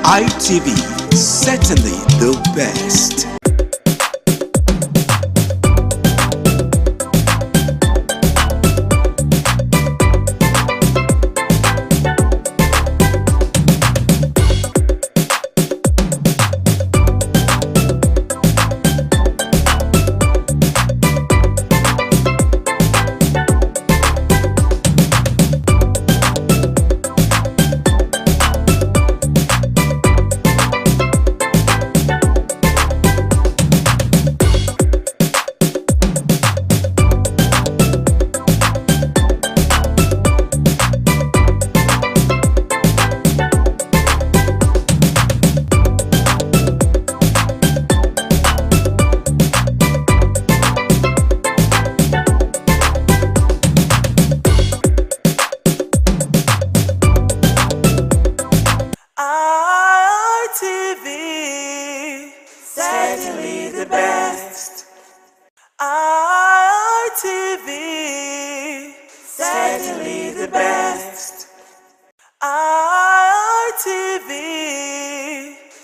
ITV, certainly the best. ITV, certainly the best. ITV, certainly the best. ITV,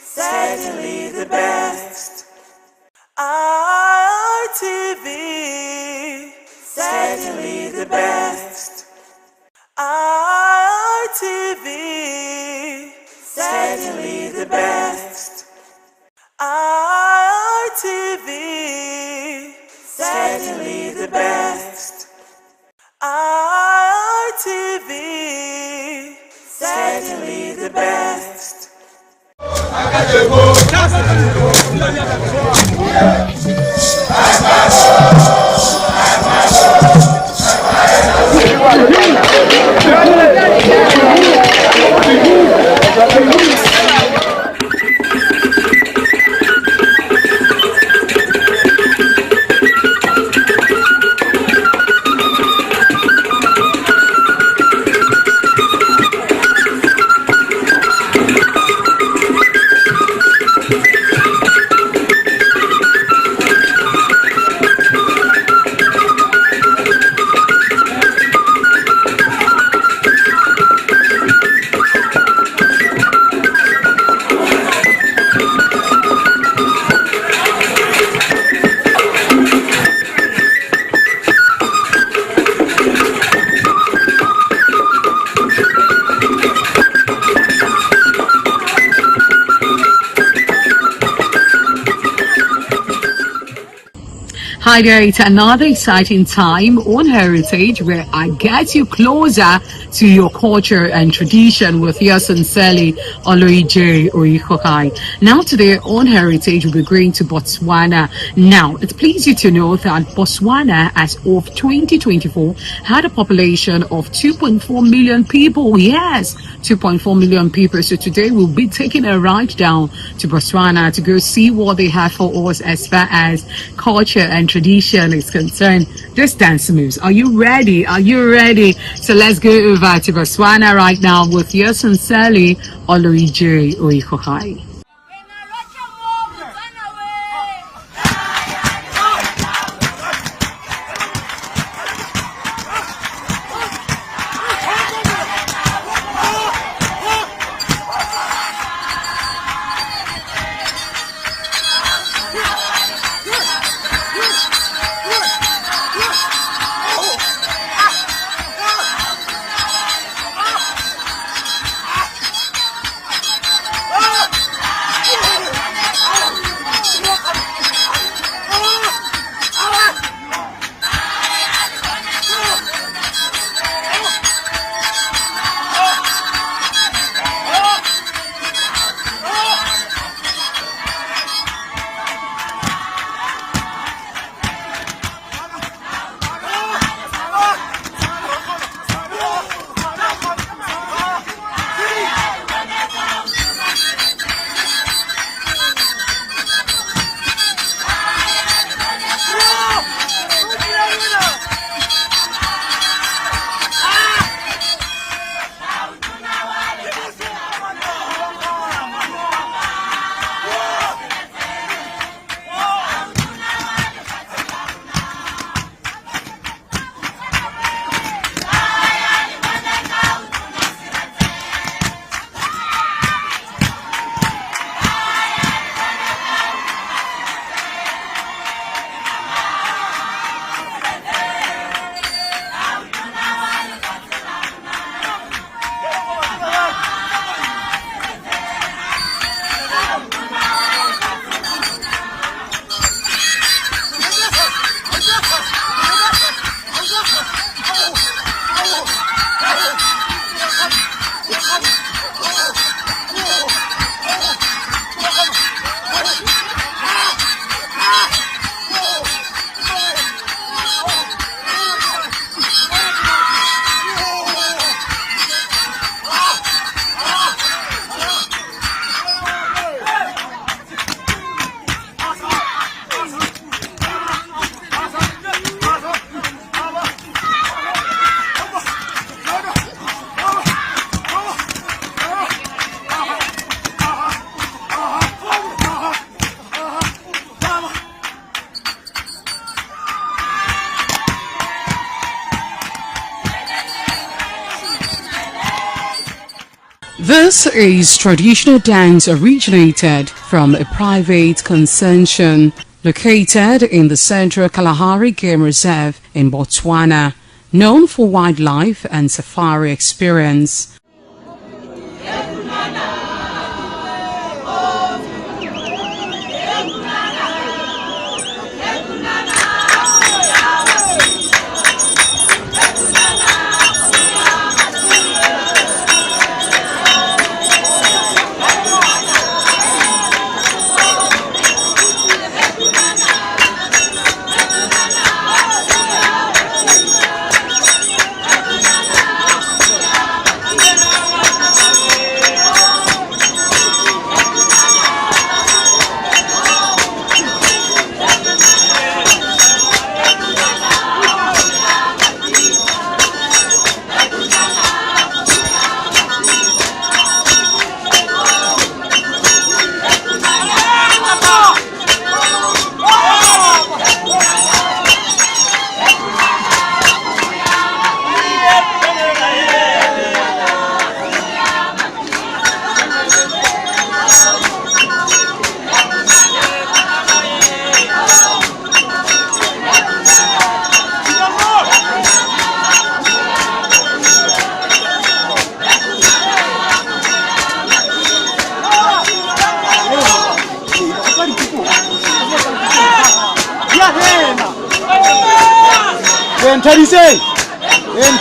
certainly the best. ITV, certainly the best. ITV, certainly the best. ITV, certainly the best. ITV, certainly the best. Hi there, it's another exciting time on Heritage where I get you closer to your culture and tradition with your sincerely Oloije Oikokai. Now today on Heritage we'll be going to Botswana. Now it pleases you to know that Botswana as of 2024 had a population of 2.4 million people. Yes, 2.4 million people. So today we'll be taking a ride down to Botswana to go see what they have for us as far as culture and tradition is concerned. Just dance moves. Are you ready? Are you ready? So let's go over to Botswana right now with yours sincerely, Oloije Oikokai. This is traditional dance originated from a private concession located in the Central Kalahari Game Reserve in Botswana, known for wildlife and safari experience.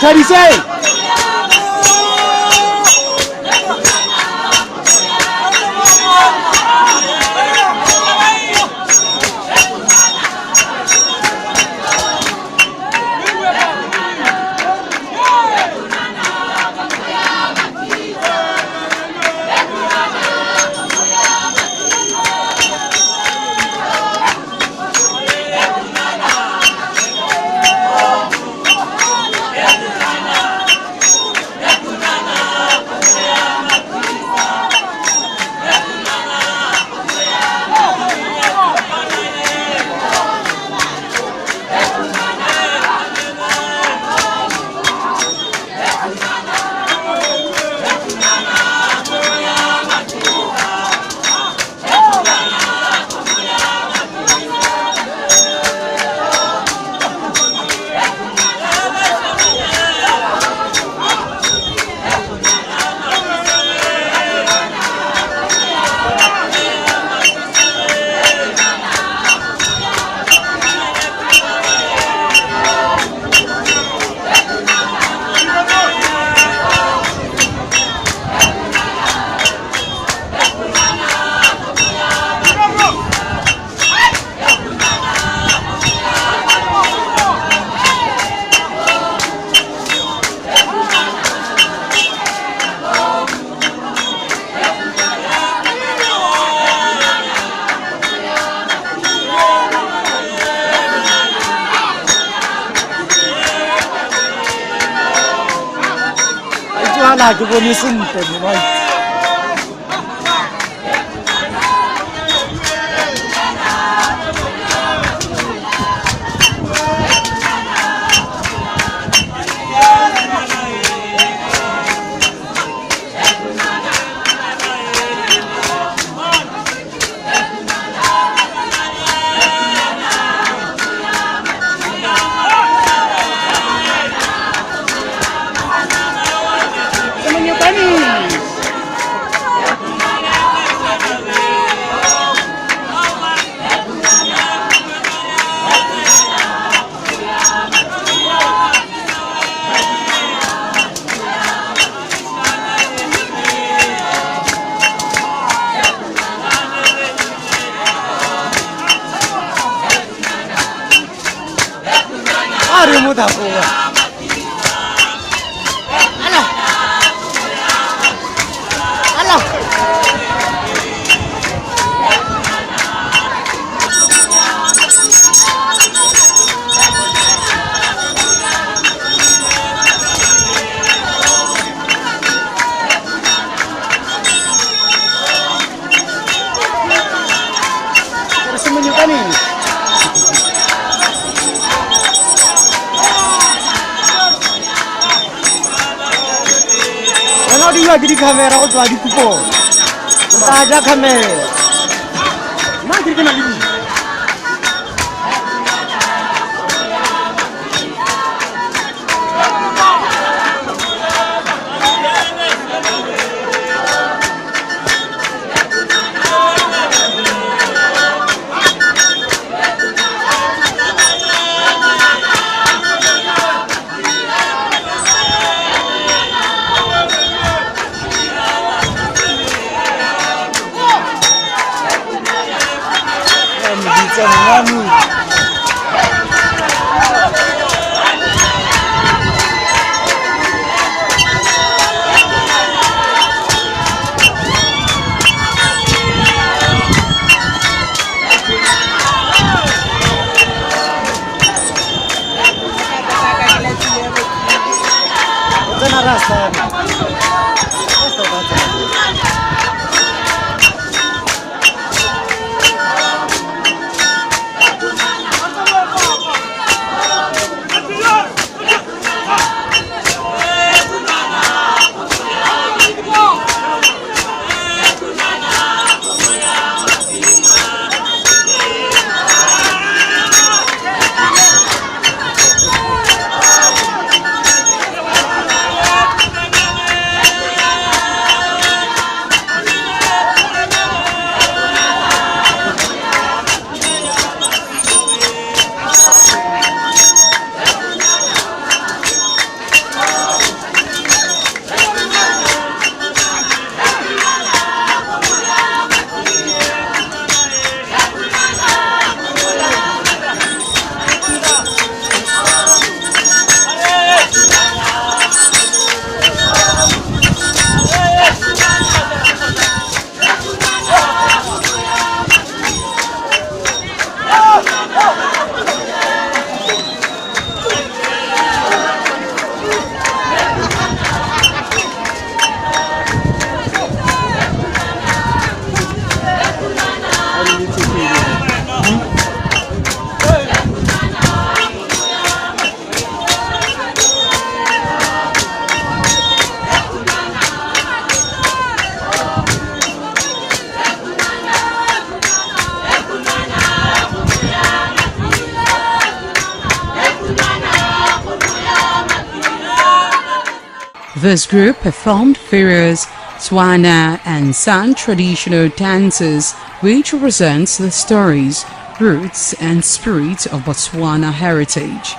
Tarisei. Lagi po ni Sunten, Arimu dah kuat. Alah. Alah. Terus menyukai ini. di-camera go tswa dikupong. O tla ja camera. Nna ke na le di. This group performed various Tswana and San traditional dances which represents the stories, roots and spirit of Botswana heritage.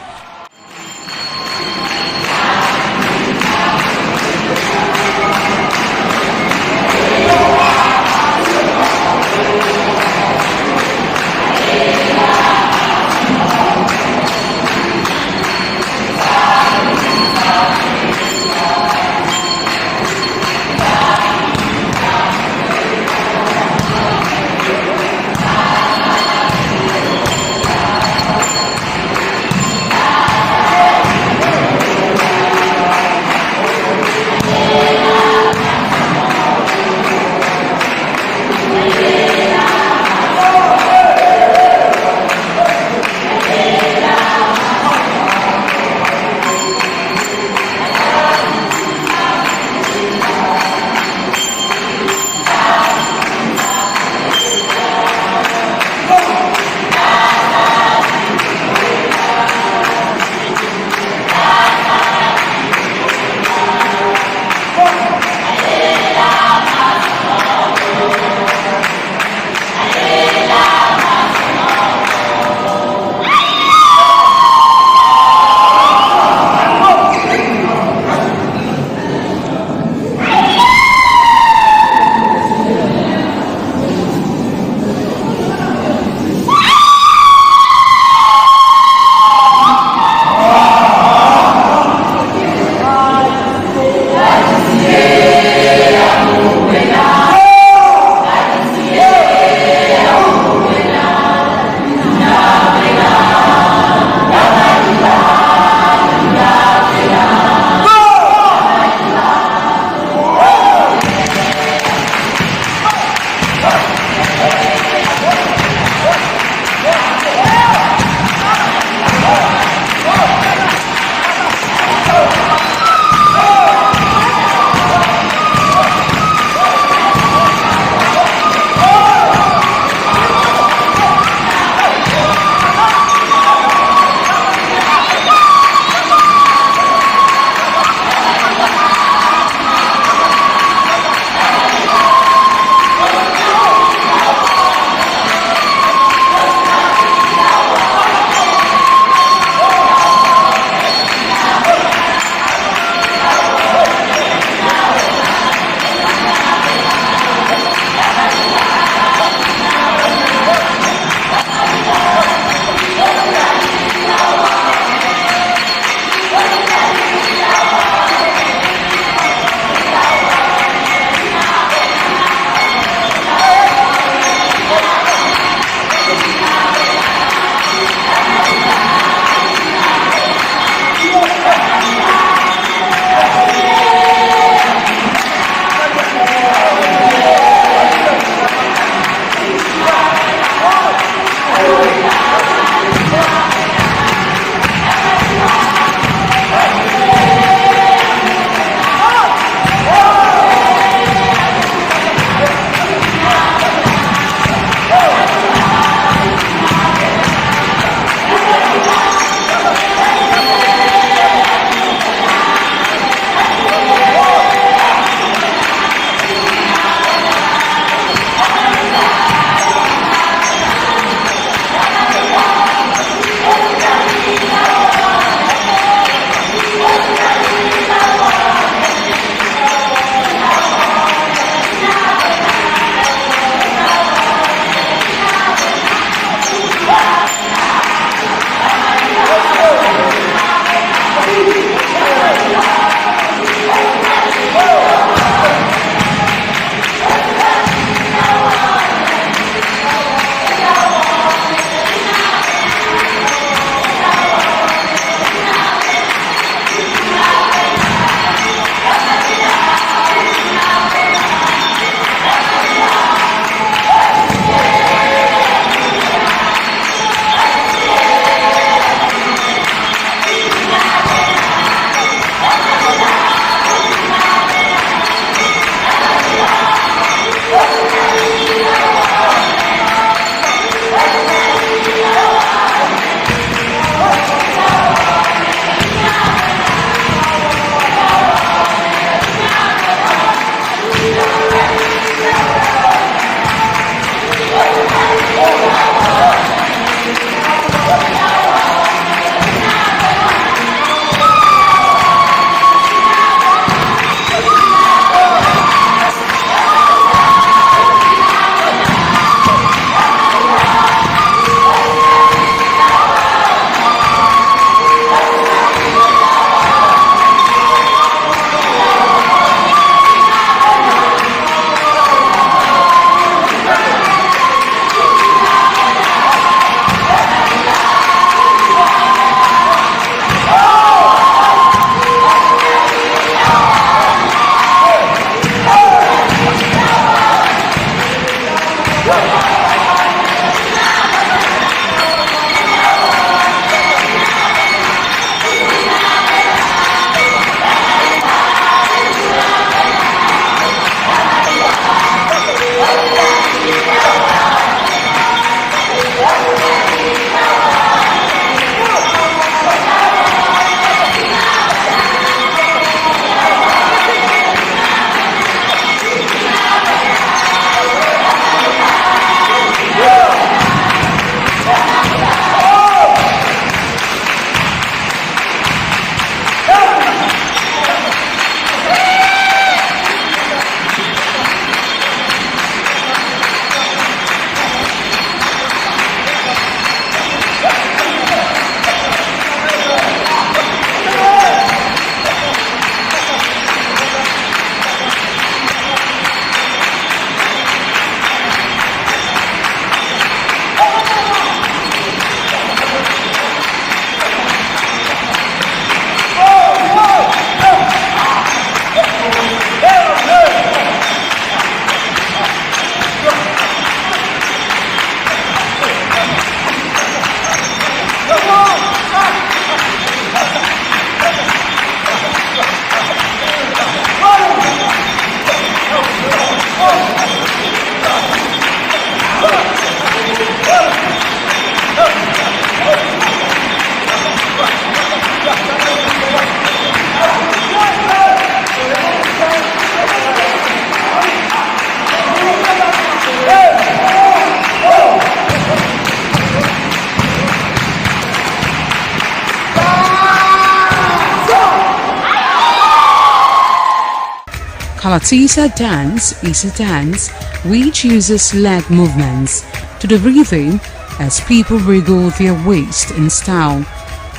Kalatisa dance is a dance which uses leg movements to the rhythm as people wriggle their waist in style.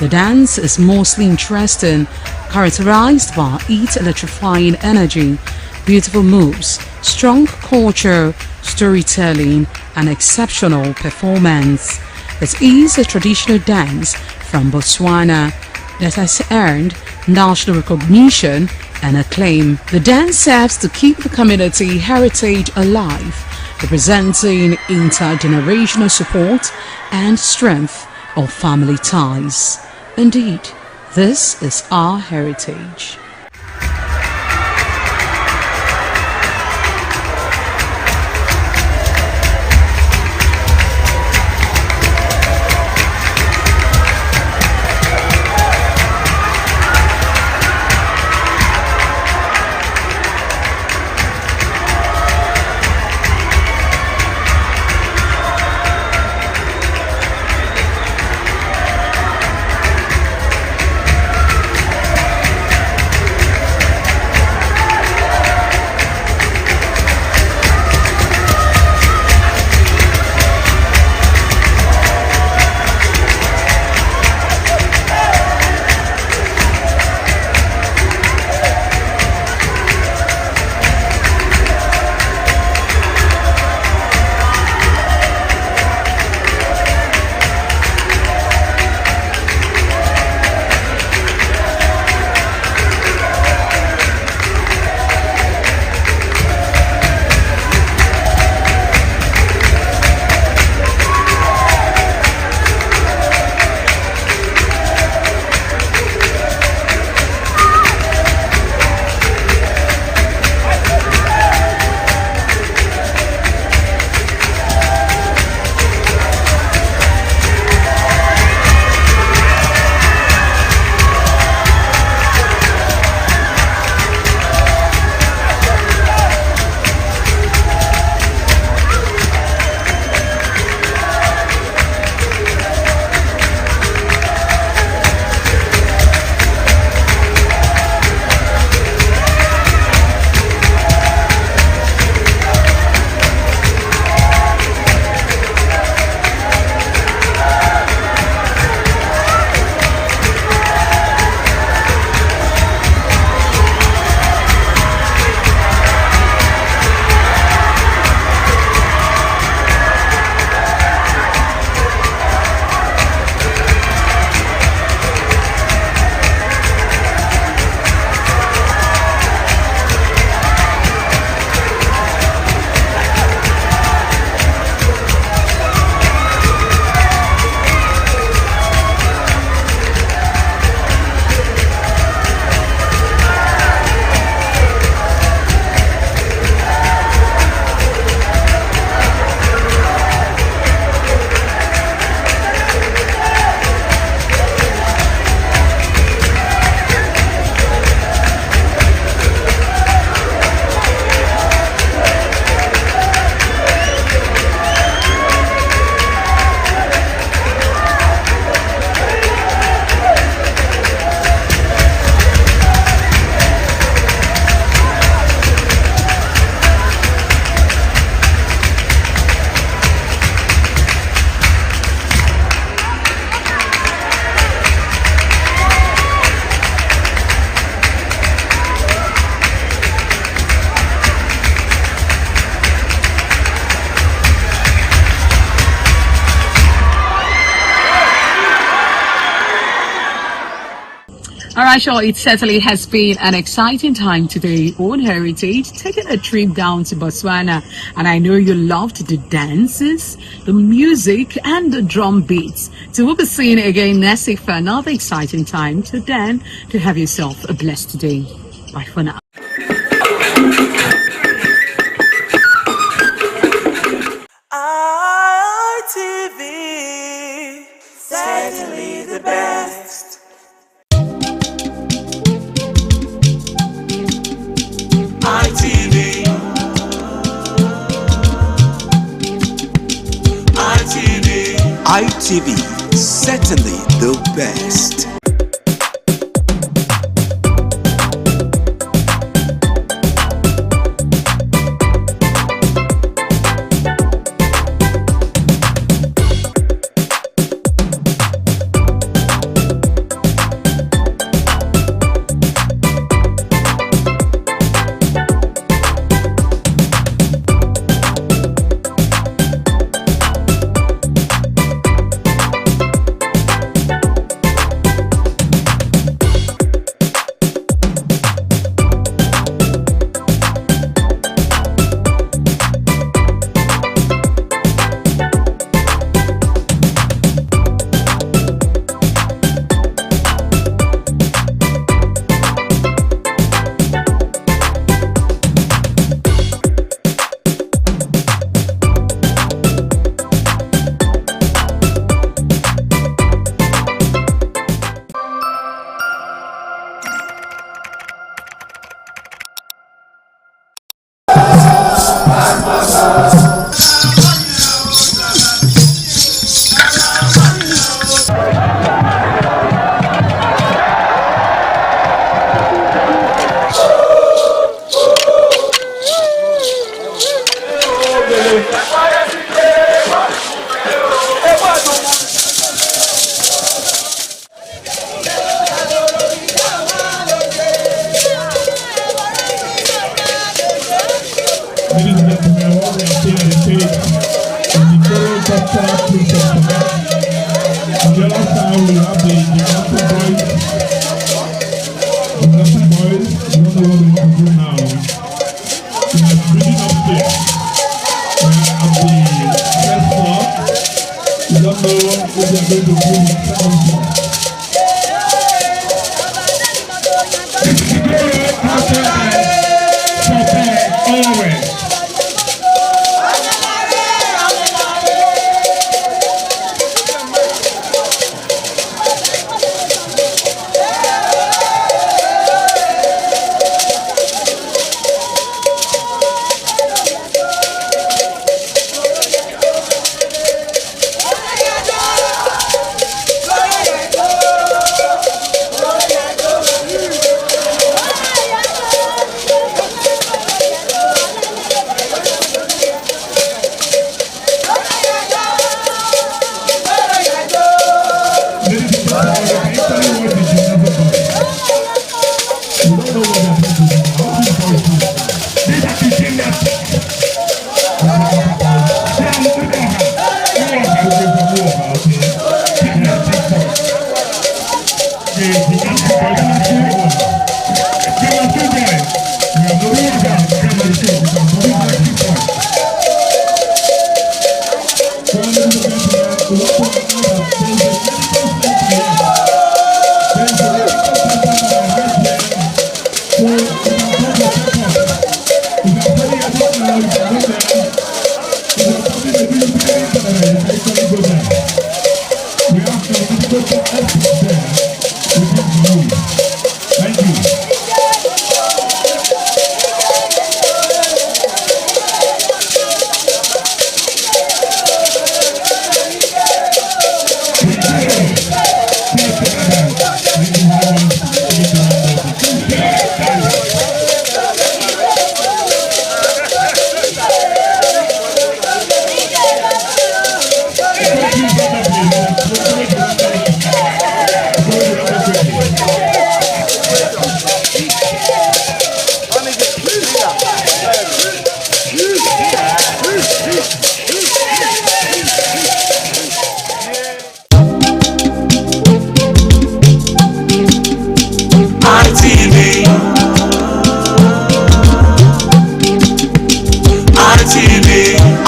The dance is mostly interesting, characterized by its electrifying energy, beautiful moves, strong culture, storytelling, and exceptional performance. It is a traditional dance from Botswana that has earned national recognition and acclaim. The dance serves to keep the community heritage alive, representing intergenerational support and strength of family ties. Indeed, this is our heritage. All right, sure. It certainly has been an exciting time today on Heritage, taking a trip down to Botswana. And I know you loved the dances, the music, and the drum beats. So we'll be seeing it again next week for another exciting time. So then, to have yourself a blessed day. Bye for now. ITV, certainly the best. ITV, ITV, certainly the best.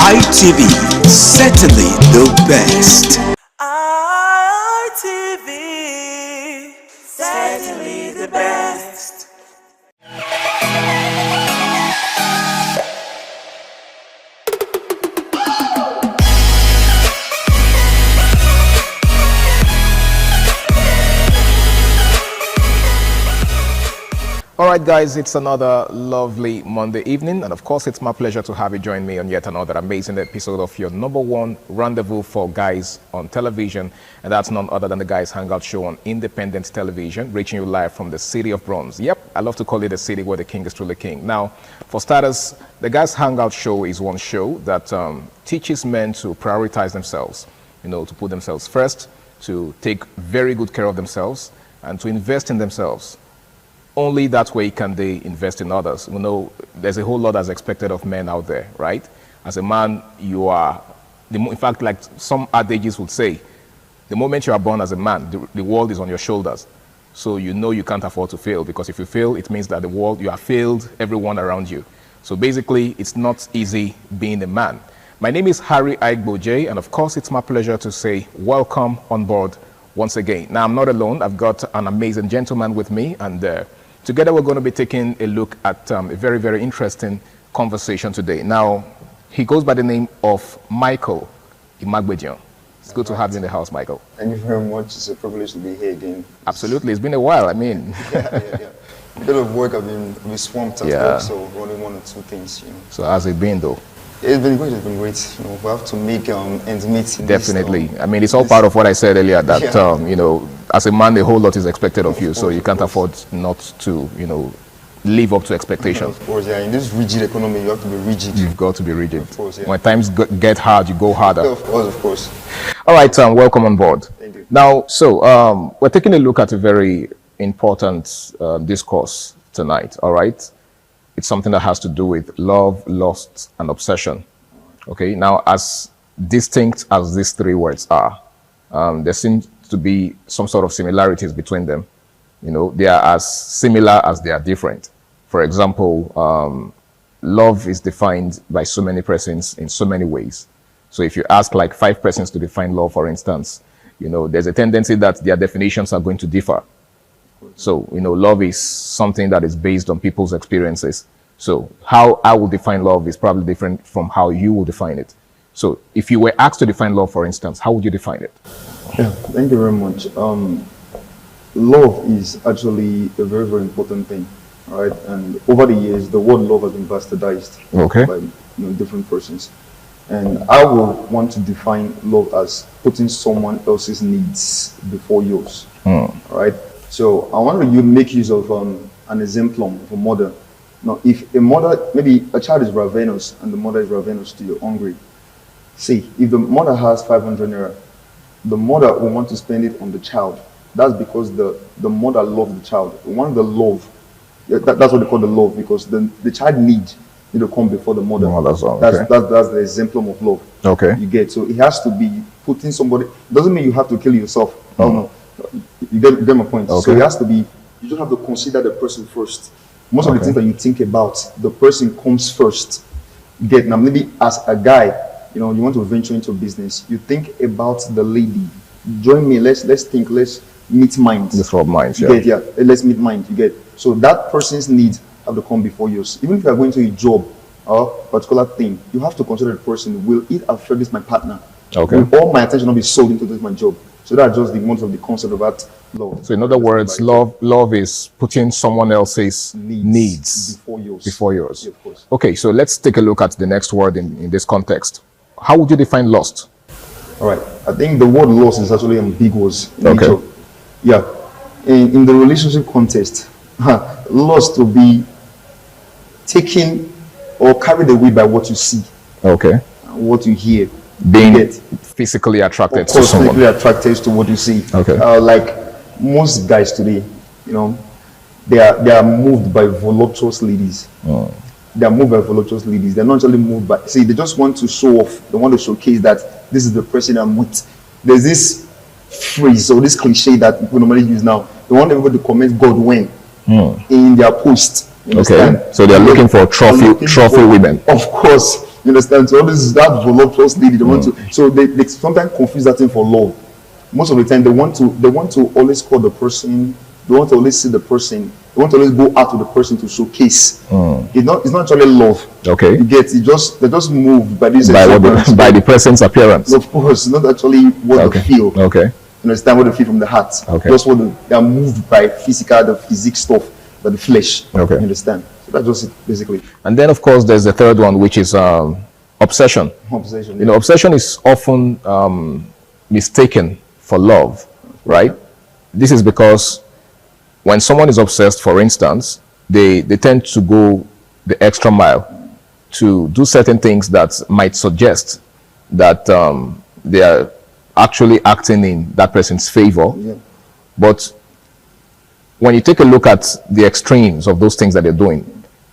ITV, certainly the best. ITV, certainly the best. All right, guys, it's another lovely Monday evening, and of course, it's my pleasure to have you join me on yet another amazing episode of your #1 rendezvous for guys on television, and that's none other than the Guys Hangout Show on independent television, reaching you live from the city of Bronze. Yep, I love to call it the city where the king is truly king. Now, for starters, the Guys Hangout Show is one show that teaches men to prioritize themselves, to put themselves first, to take very good care of themselves, and to invest in themselves. Only that way can they invest in others. There's a whole lot that's expected of men out there, right? As a man, you are, in fact, like some adages would say, the moment you are born as a man, the world is on your shoulders. So you can't afford to fail, because if you fail, it means that you have failed everyone around you. So basically, it's not easy being a man. My name is Harry Aigboje, and of course, it's my pleasure to say welcome on board once again. Now, I'm not alone. I've got an amazing gentleman with me, and together, we're going to be taking a look at a very, very interesting conversation today. Now, he goes by the name of Michael Imagbejian. It's good to have you in the house, Michael. Thank you very much. It's a privilege to be here again. Absolutely. It's been a while. I mean, yeah. bit of work. I've been swamped at work, so only one or two things, you know. So how's it been though? It's been great. It's been great. You know, we have to make ends meet. Definitely. I mean, it's all part of what I said earlier. That you know, as a man, a whole lot is expected of you, so you can't afford not to, you know, live up to expectations. Of course, yeah. In this rigid economy, you have to be rigid. You've got to be rigid. Of course, yeah. When times get hard, you go harder. Of course. All right, welcome on board. Thank you. Now, so we're taking a look at a very important discourse tonight. All right, it's something that has to do with love, lust, and obsession. Okay. Now, as distinct as these three words are, there seems to be some sort of similarities between them. You know, they are as similar as they are different. For example, love is defined by so many persons in so many ways. So if you ask like 5 persons to define love, for instance, you know, there's a tendency that their definitions are going to differ. So, you know, love is something that is based on people's experiences. So how I will define love is probably different from how you will define it. So if you were asked to define love, for instance, how would you define it? Yeah, thank you very much. Love is actually a very, very important thing. All right, and over the years, the word love has been bastardized by different persons. And I will want to define love as putting someone else's needs before yours. All right. So I want to make use of an example of a mother. Now, if a mother, maybe a child is ravenous and the mother is ravenous to you, hungry. See, if the mother has 500 naira, the mother will want to spend it on the child. That's because the mother loves the child. They want the love. That's what they call the love, because the child needs to come before the mother. That's the example of love. Okay. You get, so it has to be putting somebody. Doesn't mean you have to kill yourself. Oh no, you get my point. Okay. So it has to be. You just have to consider the person first. Most of the things that you think about, the person comes first. You get, now maybe as a guy, you know, you want to venture into business. You think about the lady. Join me. Let's think. Let's meet minds. Let's rub minds. You get, let's meet minds. You get. So that person's needs have to come before yours. Even if you are going to a job or particular thing, you have to consider the person. Will it affect this my partner? Okay. Will all my attention not be sold into this my job? So that's just the most of the concept about love. So in other words, love is putting someone else's needs before yours. Yeah, of course. Okay, so let's take a look at the next word in this context. How would you define lust? All right. I think the word lust is actually ambiguous. Okay. Yeah. In the relationship context, lust will be taken or carried away by what you see. Okay. What you hear. Being physically attracted to someone. Physically attracted to what you see. Okay. Like most guys today, you know, they are moved by voluptuous ladies. They are moved by voluptuous ladies. They're not actually moved by. See, they just want to show off. They want to showcase that this is the person I'm with. There's this phrase or this cliche that people normally use now. They want everybody to comment God when in their post. Okay. So they're looking for trophy women. Of course. You understand? So this is that voluptuous lady. They want to. So they sometimes confuse that thing for love. Most of the time, they want to always call the person. They want to always see the person. They want to always go out to the person to showcase. It's not actually love. Okay. You get it. They're just moved by this. By the person's appearance. Of course, not actually what they feel. Okay. You understand what they feel from the heart. Okay. Just what they are moved by the physical stuff, by the flesh. Okay. You understand? So that's just it, basically. And then, of course, there's the third one, which is obsession. Obsession. You know, obsession is often mistaken for love, right? This is because when someone is obsessed, for instance, they tend to go the extra mile to do certain things that might suggest that they are actually acting in that person's favor. Yeah. But when you take a look at the extremes of those things that they're doing,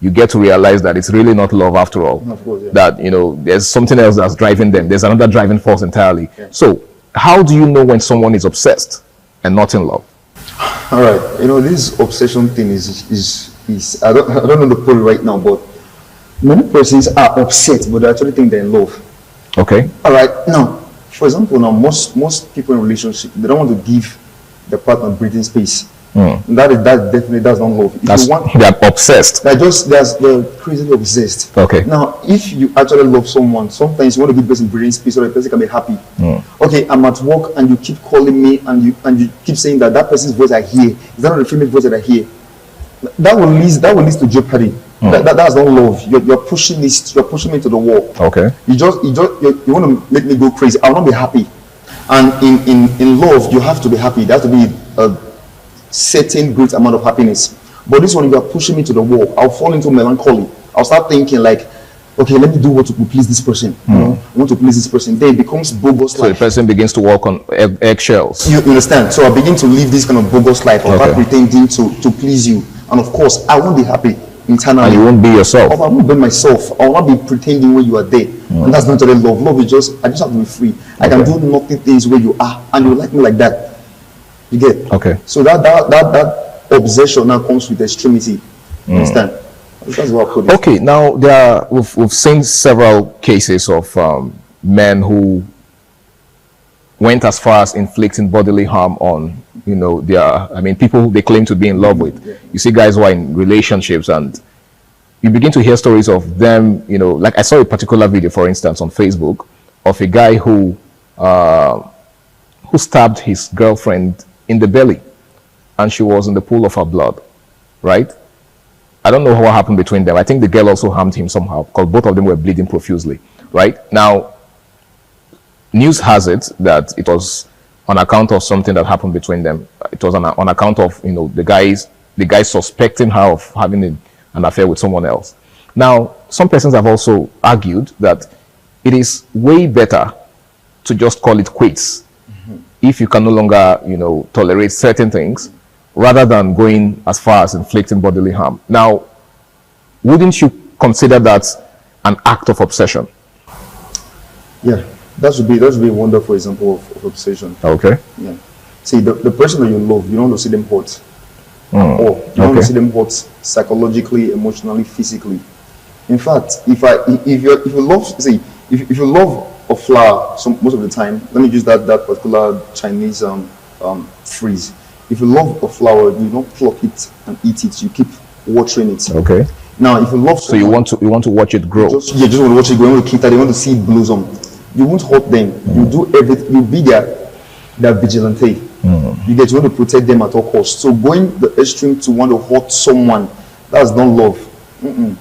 you get to realize that it's really not love after all. Of course, yeah. That, you know, there's something else that's driving them. There's another driving force entirely. Yeah. So how do you know when someone is obsessed and not in love? All right. You know, this obsession thing is I don't know the pull right now, but many persons are upset, but they actually think they're in love. Okay. All right. Now, for example, now most people in relationship, they don't want to give the partner breathing space. That definitely does not love. They're obsessed. They're crazily obsessed. Okay. Now, if you actually love someone, sometimes you want to give the person breathing space so the person can be happy. Okay, I'm at work and you keep calling me and you keep saying that person's voice I hear is that not the female voice that I hear. that will lead to jeopardy. That's not love. You're pushing this. You're pushing me to the wall. Okay. You want to make me go crazy. I'll not be happy. And in love, you have to be happy. There has to be a certain great amount of happiness. But this one, you are pushing me to the wall. I'll fall into melancholy. I'll start thinking like, okay, let me do what to please this person. You know, I want to please this person. Then it becomes bogus. So the person begins to walk on eggshells. You understand? So I begin to live this kind of bogus life. I'll start pretending to please you. And of course, I won't be happy internally. And you won't be yourself. I won't be myself. I will not be pretending when you are there. And that's not really love. Love is I just have to be free. I can do nothing things where you are, and you like me like that. You get? Okay. So that obsession now comes with extremity. You understand? That's what I put it. Okay, now we've seen several cases of men who went as far as inflicting bodily harm on, people they claim to be in love with. Yeah. You see guys who are in relationships, and you begin to hear stories of them, like I saw a particular video, for instance, on Facebook of a guy who stabbed his girlfriend in the belly, and she was in the pool of her blood, right? I don't know what happened between them. I think the girl also harmed him somehow, because both of them were bleeding profusely, right? Now, news has it that it was on account of something that happened between them. It was on account of, the guy suspecting her of having an affair with someone else. Now, some persons have also argued that it is way better to just call it quits if you can no longer, tolerate certain things, rather than going as far as inflicting bodily harm. Now, wouldn't you consider that an act of obsession? Yeah, that would be a wonderful example of obsession. Okay. Yeah. See, the person that you love, you don't want to see them hurt. Or you don't want to see them hurt psychologically, emotionally, physically. In fact, if you love a flower, most of the time, let me use that particular Chinese phrase. If you love a flower, you don't pluck it and eat it. You keep watering it. Okay. Now, if you love someone, so you want to watch it grow. Just want to watch it grow. You want to keep that. You want to see it blossom. You won't hurt them. You do everything. You be their vigilante. You want to protect them at all costs. So going the extreme to want to hurt someone, that's not love.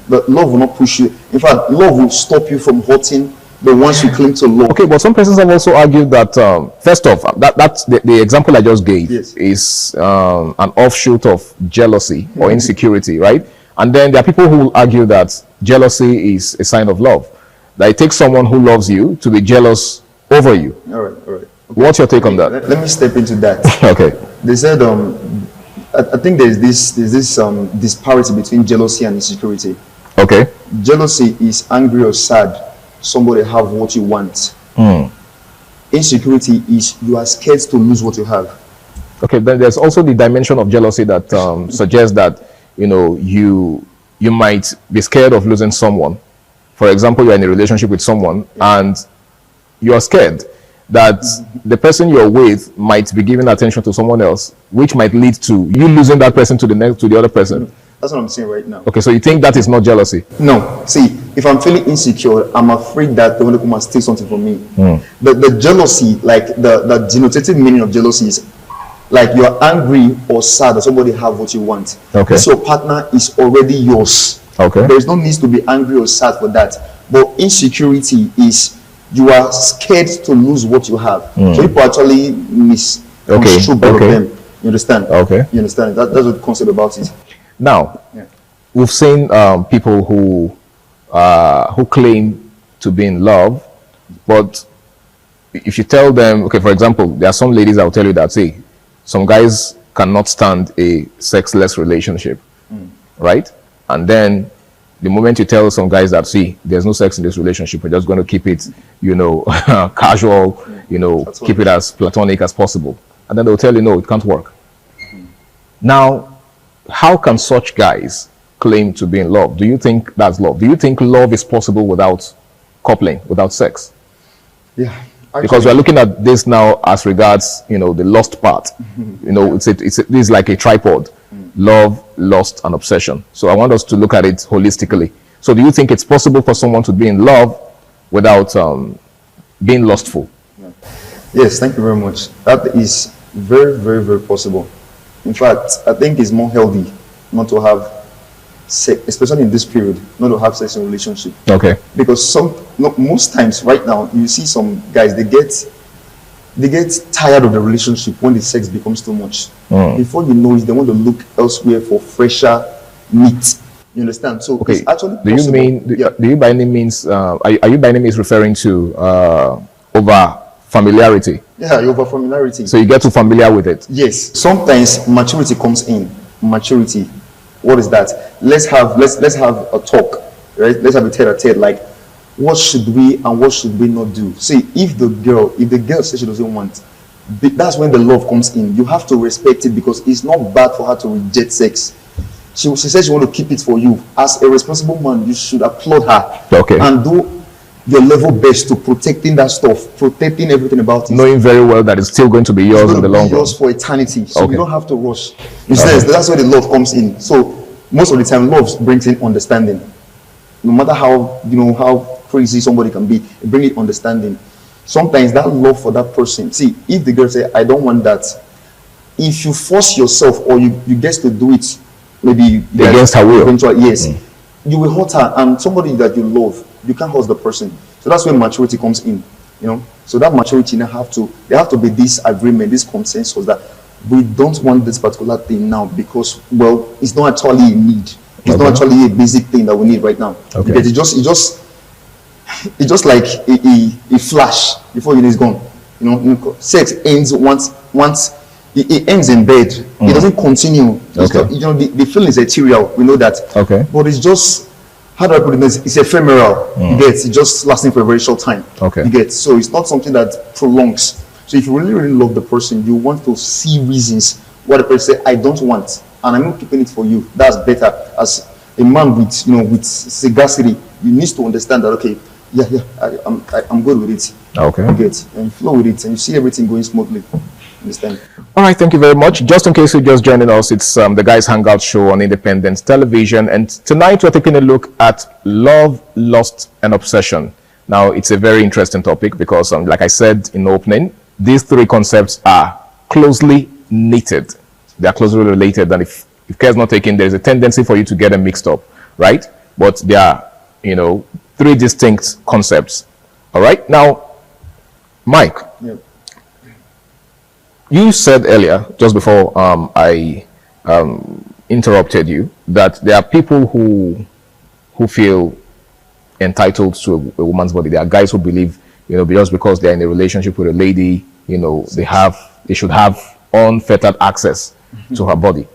But love will not push you. In fact, love will stop you from hurting the ones you claim to love. Okay, but some persons have also argued that first off, that's the example I just gave is an offshoot of jealousy or insecurity, right? And then there are people who argue that jealousy is a sign of love. That it takes someone who loves you to be jealous over you. All right. Okay. What's your take on that? Let me step into that. Okay. They said, I think there's this disparity between jealousy and insecurity. Okay. Jealousy is angry or sad. Somebody have what you want. Insecurity is you are scared to lose what you have. Okay, then there's also the dimension of jealousy that suggests that you might be scared of losing someone. For example, you're in a relationship with someone and you are scared that the person you're with might be giving attention to someone else, which might lead to you losing that person to the other person. That's what I'm saying right now. Okay, so you think that is not jealousy? No. See, if I'm feeling insecure, I'm afraid that they want to come and steal something from me. The jealousy, like the denotative meaning of jealousy is like you're angry or sad that somebody have what you want. Okay. This your partner is already yours. Okay. There's no need to be angry or sad for that. But insecurity is you are scared to lose what you have. So people actually misconstrue both of them. You understand? Okay. You understand? That's what the concept about it. Now, we've seen people who claim to be in love, but if you tell them, okay, for example, there are some ladies that will tell you that, say, some guys cannot stand a sexless relationship, right? And then the moment you tell some guys that, see, there's no sex in this relationship, we're just going to keep it, casual, keep it as platonic as possible. And then they'll tell you, no, it can't work. Now, how can such guys claim to be in love? Do you think that's love? Do you think love is possible without coupling, without sex? Yeah. Actually, because we're looking at this now as regards, the lost part. It's like a tripod. Love, lust, and obsession. So I want us to look at it holistically. So do you think it's possible for someone to be in love without being lustful? Yes, thank you very much. That is very, very, very possible. In fact, I think it's more healthy not to have sex, especially in this period, not to have sex in relationship. Okay. Because most times right now, you see some guys, they get tired of the relationship when the sex becomes too much. Before you know it, they want to look elsewhere for fresher meat. You understand? So Okay. it's actually Do you possible. mean? Yeah. Do you by any means? Are you by any means referring to over familiarity? Yeah, over familiarity. So you get too familiar with it. Yes, sometimes maturity comes in. Maturity, what is that? Let's have a talk, right? Let's have a tete-a-tete. Like, what should we and what should we not do? See, if the girl says she doesn't want, that's when the love comes in. You have to respect it because it's not bad for her to reject sex. She says she want to keep it for you. As a responsible man, you should applaud her. Okay. And do your level best to protecting that stuff, protecting everything about it. Knowing very well that it's still going to be yours in the long run. Yours for eternity, so Okay. you don't have to rush. That's where the love comes in. So most of the time, love brings in understanding. No matter how crazy somebody can be, it brings in understanding. Sometimes that love for that person. See, if the girl say, "I don't want that," if you force yourself or you get to do it, maybe Against her will. eventually, yes, you will hurt her, and somebody that you love, you can't hurt the person. So that's where maturity comes in. So that maturity there have to be this agreement, this consensus that we don't want this particular thing now because, well, it's not actually a need. It's not actually a basic thing that we need right now. Okay. Because it's just like a flash before it's gone. Sex ends once it ends in bed. It doesn't continue. It's Okay. not, the feeling is ethereal. We know that. Okay. But it's just, how do I put it? It's ephemeral. You get, it's just lasting for a very short time. Okay. You get, so it's not something that prolongs. So if you really, really love the person, you want to see reasons why the person say, "I don't want, and I'm not keeping it for you." That's better. As a man with sagacity, you need to understand that. Okay, I'm good with it. Okay. You get, and you flow with it, and you see everything going smoothly. Understand? All right, thank you very much. Just in case you're just joining us, it's the Guys Hangout show on Independence Television, and tonight we're taking a look at love, lust, and obsession. Now, it's a very interesting topic because, like I said in the opening, these three concepts are closely knitted. They are closely related, and if care is not taken, there's a tendency for you to get them mixed up, right? But they are, three distinct concepts. All right, now, Mike. Yeah. You said earlier, just before I interrupted you, that there are people who feel entitled to a woman's body. There are guys who believe, just because they're in a relationship with a lady, they should have unfettered access to her body.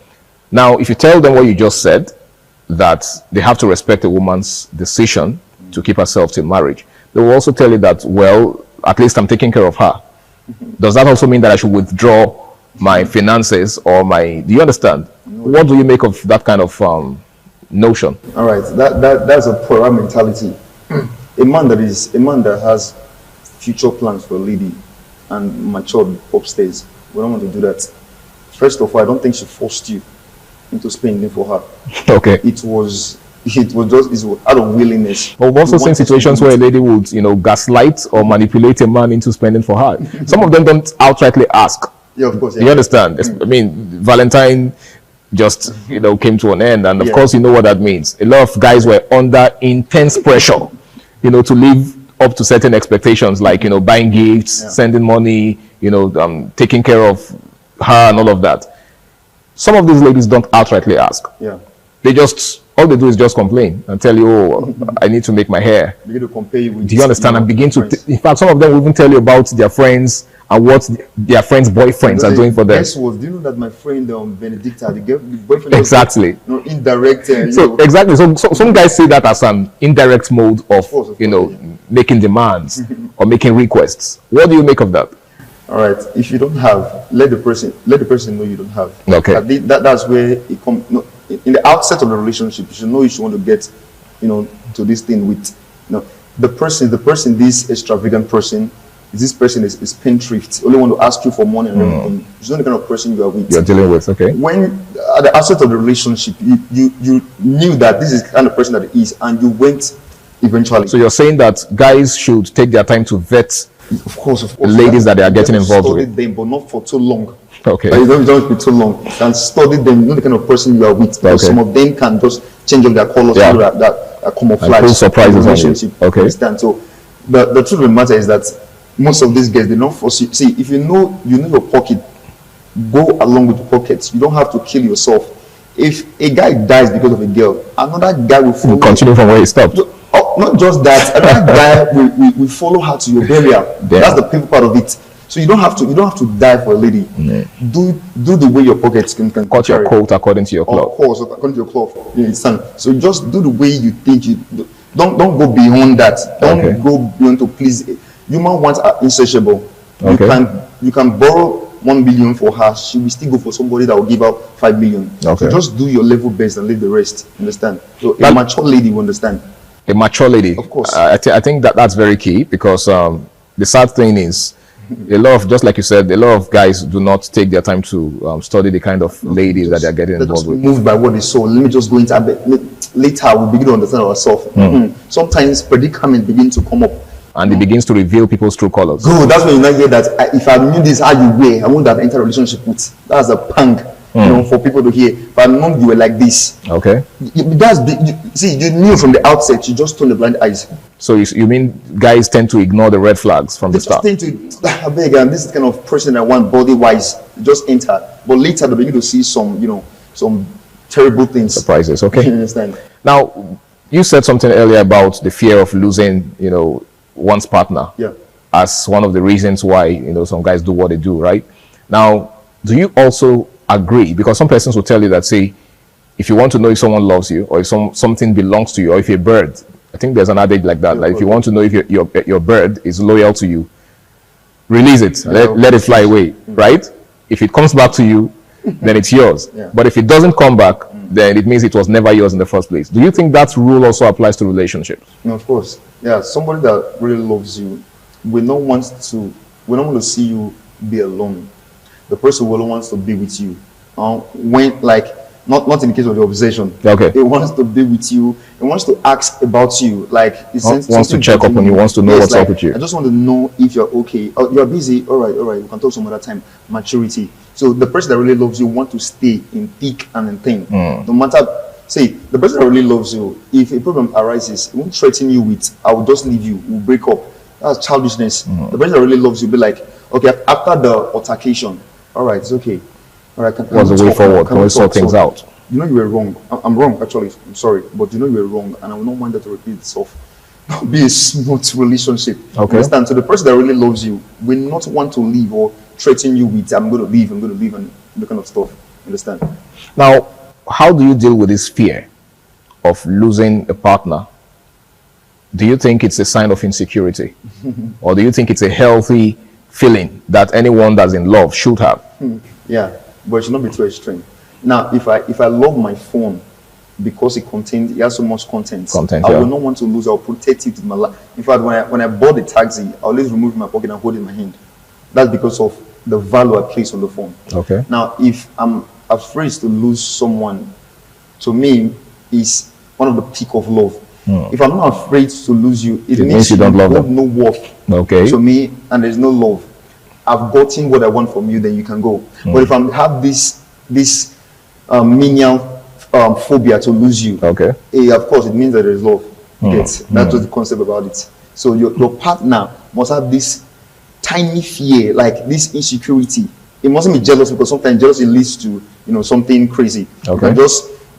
Now, if you tell them what you just said, that they have to respect a woman's decision to keep herself till marriage, they will also tell you that, well, at least I'm taking care of her. Does that also mean that I should withdraw my finances or do you understand? What do you make of that kind of notion? All right, that's a poorer mentality. A man that has future plans for a lady and matured upstairs, we don't want to do that. First of all, I don't think she forced you into spending for her. Okay. It was out of willingness. But we've also seen situations where a lady would, gaslight or manipulate a man into spending for her. Some of them don't outrightly ask. Yeah, of course. Yeah. You understand? I mean, Valentine just, came to an end. And of course, you know what that means. A lot of guys were under intense pressure, to live up to certain expectations, like, buying gifts, sending money, taking care of her and all of that. Some of these ladies don't outrightly ask. Yeah. All they do is just complain and tell you, "Oh, I need to make my hair." Begin to compare you with. Do you understand? And begin to, in fact, some of them will even tell you about their friends and what their friends' boyfriends are doing for them. Guess what? Do you know that my friend Benedicta, the boyfriend, Exactly. Indirect. So exactly. So some guys see that as an indirect mode of course, making demands or making requests. What do you make of that? All right. If you don't have, let the person know you don't have. Okay. That's where it comes. In the outset of the relationship, you should know you want to get, to this thing with, the person, this extravagant person, this person is spendthrift, only want to ask you for money and everything. It's not the kind of person you are with. You're dealing with, okay. When at the outset of the relationship, you knew that this is the kind of person that it is, and you went eventually. So you're saying that guys should take their time to vet, of course, ladies that they are getting involved with. Them, but not for too long. Okay. But you don't be too long. You can study them, know the kind of person you are with. Because some of them can just change up their colors that camouflage. And surprises relationship. Okay. Understand? So the truth of the matter is that most of these guys, they don't force you. See, if you know your pocket, go along with the pockets. You don't have to kill yourself. If a guy dies because of a girl, another guy will continue from where he stopped. Oh, not just that, another guy will follow her to your burial. That's the painful part of it. So you don't have to die for a lady. Do the way your pockets can cut your coat according to your cloth. Of course, according to your cloth. You understand? So just do the way you think you do. Don't go beyond that. Don't go beyond to please. Human wants are insatiable. You can borrow 1 billion for her. She will still go for somebody that will give out 5 million. So just do your level best and leave the rest. Understand? So a mature lady will understand. A mature lady, of course. I think that's very key, because the sad thing is, a lot of, just like you said, a lot of guys do not take their time to study the kind of ladies that they're getting involved with. Moved by what they saw. Let me just go into a bit later. We'll begin to understand ourselves. Sometimes predicament begin to come up, and it begins to reveal people's true colors. Good. That's when you now hear that if I knew this how you were, I wouldn't have entered a relationship with. That's a pang, for people to hear. If I known you were like this, you knew from the outset. You just turned the blind eyes. So you mean guys tend to ignore the red flags from the start? They just tend to, I beg, and this is the kind of person I want body-wise. Just enter, but later they begin to see some terrible things. Surprises. Okay. You understand? Now, you said something earlier about the fear of losing, one's partner. Yeah. As one of the reasons why some guys do what they do, right? Now, do you also agree? Because some persons will tell you that, say, if you want to know if someone loves you, or if something belongs to you, or if you're a bird, I think there's an adage like that. Like if you want to know if your bird is loyal to you, release it, let it fly away, right? If it comes back to you, then it's yours. But if it doesn't come back, then it means it was never yours in the first place. Do you think that rule also applies to relationships? No, of course. Yeah, somebody that really loves you will not want to see you be alone. The person will wants to be with you. Not in the case of the obsession. Okay. He wants to be with you. He wants to ask about you. He wants to check up on you. Wants to know what's up with you. I just want to know if you're okay. Oh, you're busy. All right. We can talk some other time. Maturity. So the person that really loves you want to stay in thick and in thin. No matter. Say the person that really loves you. If a problem arises, he won't threaten you with, "I will just leave you. We'll break up." That's childishness. The person that really loves you be like, "Okay, after the altercation, all right, it's okay. All right, what's the way forward? Can we sort things out? You know you were wrong. I'm wrong, actually. I'm sorry, but you know you were wrong, and I will not want that to repeat itself. Be a smooth relationship. Okay. Understand? So the person that really loves you will not want to leave or threaten you with, I'm going to leave, and the kind of stuff. Understand? Now, how do you deal with this fear of losing a partner? Do you think it's a sign of insecurity, or do you think it's a healthy feeling that anyone that's in love should have? Yeah, but it should not be too extreme. Now, if I love my phone because it has so much content, I will not want to lose. I'll protect it with my life. In fact, when I bought the taxi, I always remove my pocket and hold it in my hand. That's because of the value I place on the phone. Okay. Now, if I'm afraid to lose someone, to me, is one of the peak of love. If I'm not afraid to lose you, it means you don't love them. No worth. Okay. To me, and there's no love. I've gotten what I want from you, then you can go. But if I have this menial phobia to lose you, okay, of course it means that there is love. That's just the concept about it. So your partner must have this tiny fear, like this insecurity. It mustn't be jealous, because sometimes jealousy leads to something crazy. Okay.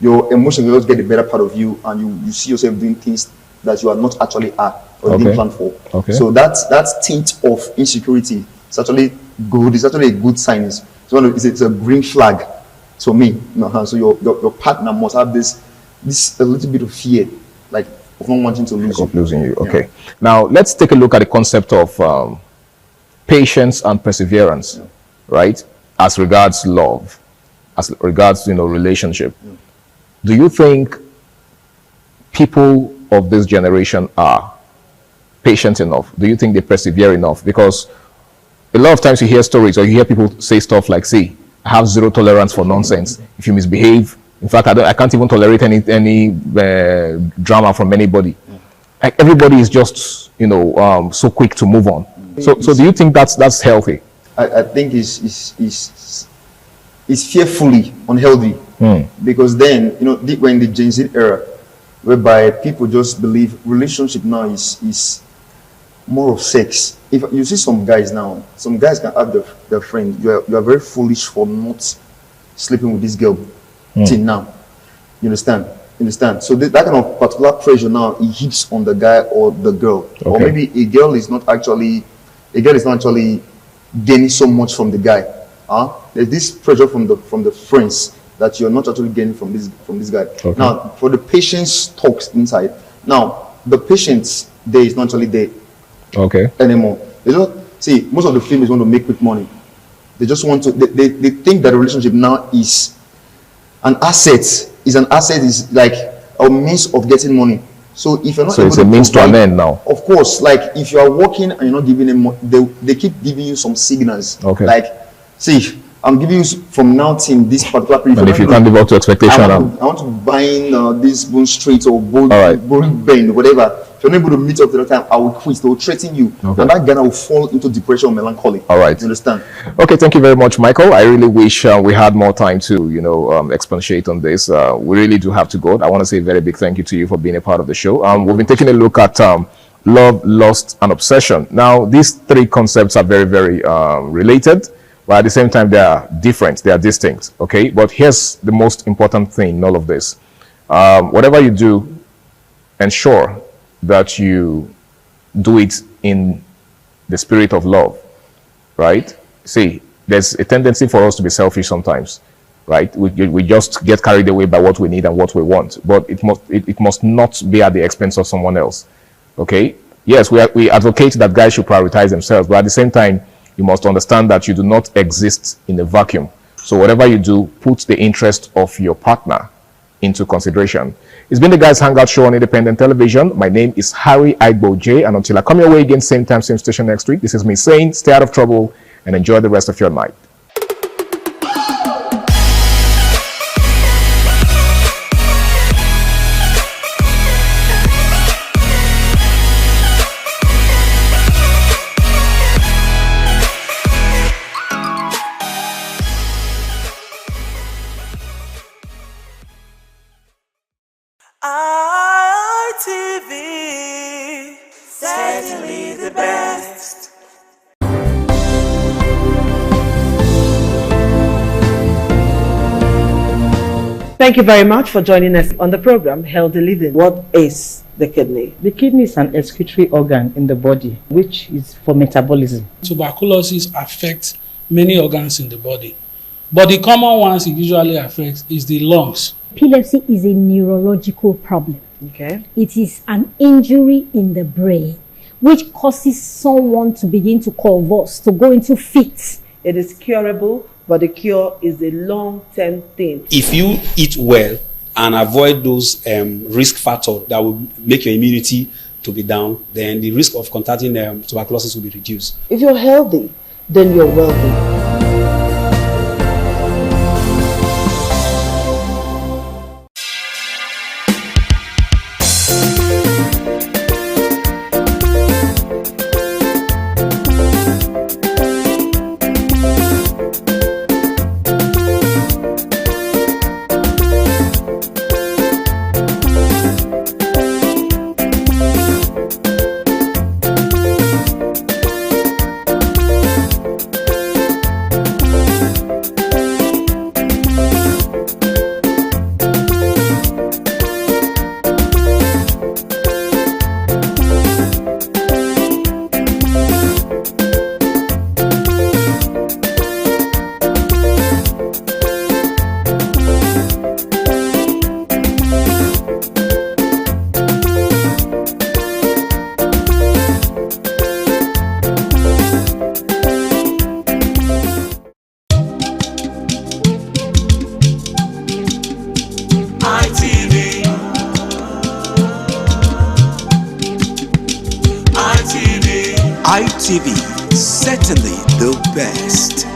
Your emotions will just get the better part of you, and you see yourself doing things that you are not actually or didn't plan for. Okay. So that tint of insecurity is actually good. It's actually a good sign. It's a green flag to me. So your partner must have this a little bit of fear, like of not wanting to lose you. Of losing you. Okay. Yeah. Now let's take a look at the concept of patience and perseverance, right? As regards love, as regards relationship. Do you think people of this generation are patient enough? Do you think they persevere enough? Because a lot of times you hear stories, or you hear people say stuff like, "See, I have zero tolerance for nonsense. If you misbehave, in fact, I can't even tolerate any drama from anybody." Like, everybody is just so quick to move on. So do you think that's healthy? I think it's is fearfully unhealthy. Because then, we're in the Gen Z era, whereby people just believe relationship now is more of sex. If you see some guys now, some guys can have their friend. You are very foolish for not sleeping with this girl till now. You understand? So that kind of particular pressure now, it hits on the guy or the girl. Okay. Or maybe a girl is not actually gaining so much from the guy. There's this pressure from the friends that you're not actually gaining from this guy. Okay. Now, for the patience talks inside. Now, the patience there is not actually there. Okay. Anymore. They just see, most of the females want to make quick money. They just want to. They think that the relationship now is an asset. Is like a means of getting money. So if you're not, so it's a means to an end now. Of course, like if you are working and you're not giving them, they keep giving you some signals. Okay. Like, see, I'm giving you from now till this particular period. And if you can't live up to expectation, I want to buy this Bone Street or Bone Bend, whatever. If you're not able to meet up to the time, I will quit. They will threaten you. Okay. And that guy will fall into depression or melancholy. All right. You understand? Okay, thank you very much, Michael. I really wish we had more time to, expatiate on this. We really do have to go. I want to say a very big thank you to you for being a part of the show. We've been taking a look at love, lust, and obsession. Now, these three concepts are very, very related, but at the same time, they are different. They are distinct. Okay, but here's the most important thing in all of this. Whatever you do, ensure that you do it in the spirit of love, right? See, there's a tendency for us to be selfish sometimes, right? We just get carried away by what we need and what we want, but it must not be at the expense of someone else, okay? Yes, we advocate that guys should prioritize themselves, but at the same time, you must understand that you do not exist in a vacuum. So whatever you do, put the interest of your partner into consideration. It's been the Guys Hangout Show on Independent Television. My name is Harry Aigbo J, and until I come your way again, same time, same station next week, this is me saying stay out of trouble and enjoy the rest of your night. ITV, certainly the best. Thank you very much for joining us on the program Healthy Living. What is the kidney? The kidney is an excretory organ in the body, which is for metabolism. Tuberculosis affects many organs in the body, but the common ones it usually affects is the lungs. Epilepsy is a neurological problem. Okay. It is an injury in the brain which causes someone to begin to convulse, to go into fits. It is curable, but the cure is a long-term thing. If you eat well and avoid those risk factors that will make your immunity to be down, then the risk of contracting tuberculosis will be reduced. If you're healthy, then you're wealthy. ITV, certainly the best.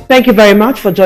Thank you very much for joining